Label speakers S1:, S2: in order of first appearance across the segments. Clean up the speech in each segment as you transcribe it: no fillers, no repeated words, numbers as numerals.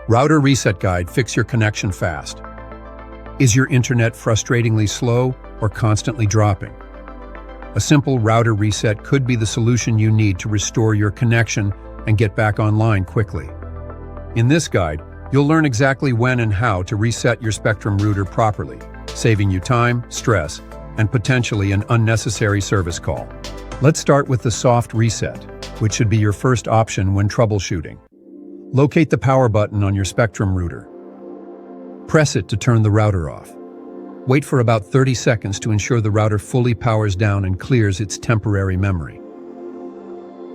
S1: Router Reset Guide. Fix your connection fast. Is your internet frustratingly slow or constantly dropping? A simple router reset could be the solution you need to restore your connection and get back online quickly. In this guide, you'll learn exactly when and how to reset your Spectrum router properly, saving you time, stress, and potentially an unnecessary service call. Let's start with the soft reset, which should be your first option when troubleshooting. Locate the power button on your Spectrum router. Press it to turn the router off. Wait for about 30 seconds to ensure the router fully powers down and clears its temporary memory.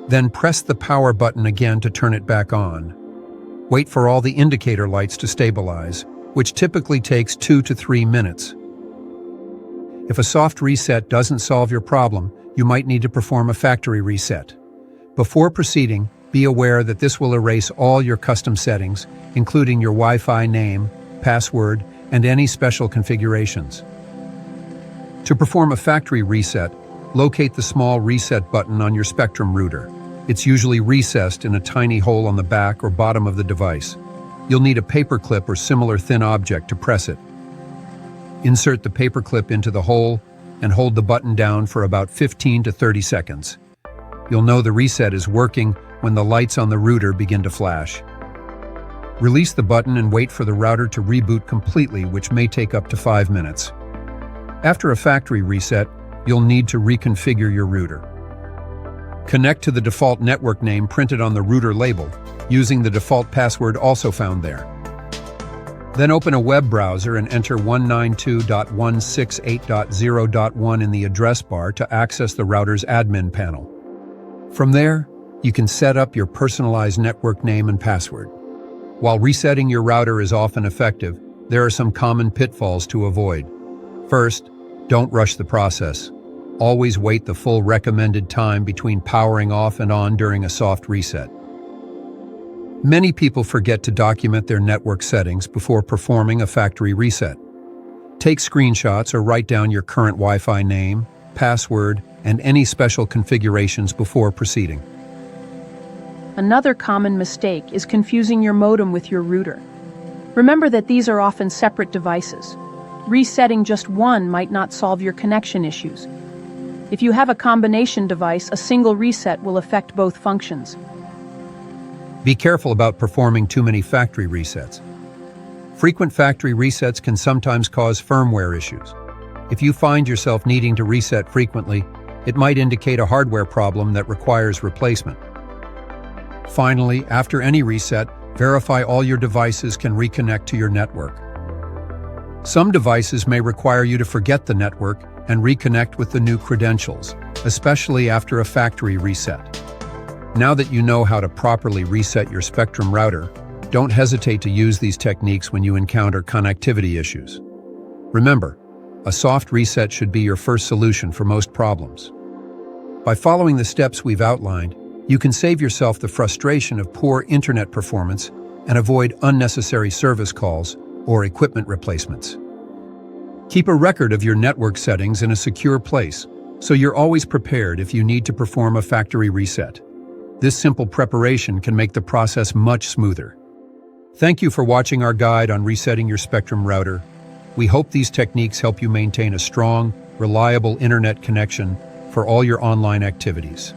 S1: Then press the power button again to turn it back on. Wait for all the indicator lights to stabilize, which typically takes 2 to 3 minutes. If a soft reset doesn't solve your problem, you might need to perform a factory reset. Before proceeding, be aware that this will erase all your custom settings, including your Wi-Fi name, password, and any special configurations. To perform a factory reset, locate the small reset button on your Spectrum router. It's usually recessed in a tiny hole on the back or bottom of the device. You'll need a paperclip or similar thin object to press it. Insert the paperclip into the hole and hold the button down for about 15 to 30 seconds. You'll know the reset is working when the lights on the router begin to flash. Release the button and wait for the router to reboot completely, which may take up to 5 minutes. After a factory reset, you'll need to reconfigure your router. Connect to the default network name printed on the router label, using the default password also found there. Then open a web browser and enter 192.168.0.1 in the address bar to access the router's admin panel. From there, you can set up your personalized network name and password. While resetting your router is often effective, there are some common pitfalls to avoid. First, don't rush the process. Always wait the full recommended time between powering off and on during a soft reset. Many people forget to document their network settings before performing a factory reset. Take screenshots or write down your current Wi-Fi name, password, and any special configurations before proceeding.
S2: Another common mistake is confusing your modem with your router. Remember that these are often separate devices. Resetting just one might not solve your connection issues. If you have a combination device, a single reset will affect both functions.
S1: Be careful about performing too many factory resets. Frequent factory resets can sometimes cause firmware issues. If you find yourself needing to reset frequently, it might indicate a hardware problem that requires replacement. Finally, after any reset, verify all your devices can reconnect to your network. Some devices may require you to forget the network and reconnect with the new credentials, especially after a factory reset. Now that you know how to properly reset your Spectrum router, don't hesitate to use these techniques when you encounter connectivity issues. Remember, a soft reset should be your first solution for most problems. By following the steps we've outlined, you can save yourself the frustration of poor internet performance and avoid unnecessary service calls or equipment replacements. Keep a record of your network settings in a secure place, so you're always prepared if you need to perform a factory reset. This simple preparation can make the process much smoother. Thank you for watching our guide on resetting your Spectrum router. We hope these techniques help you maintain a strong, reliable internet connection for all your online activities.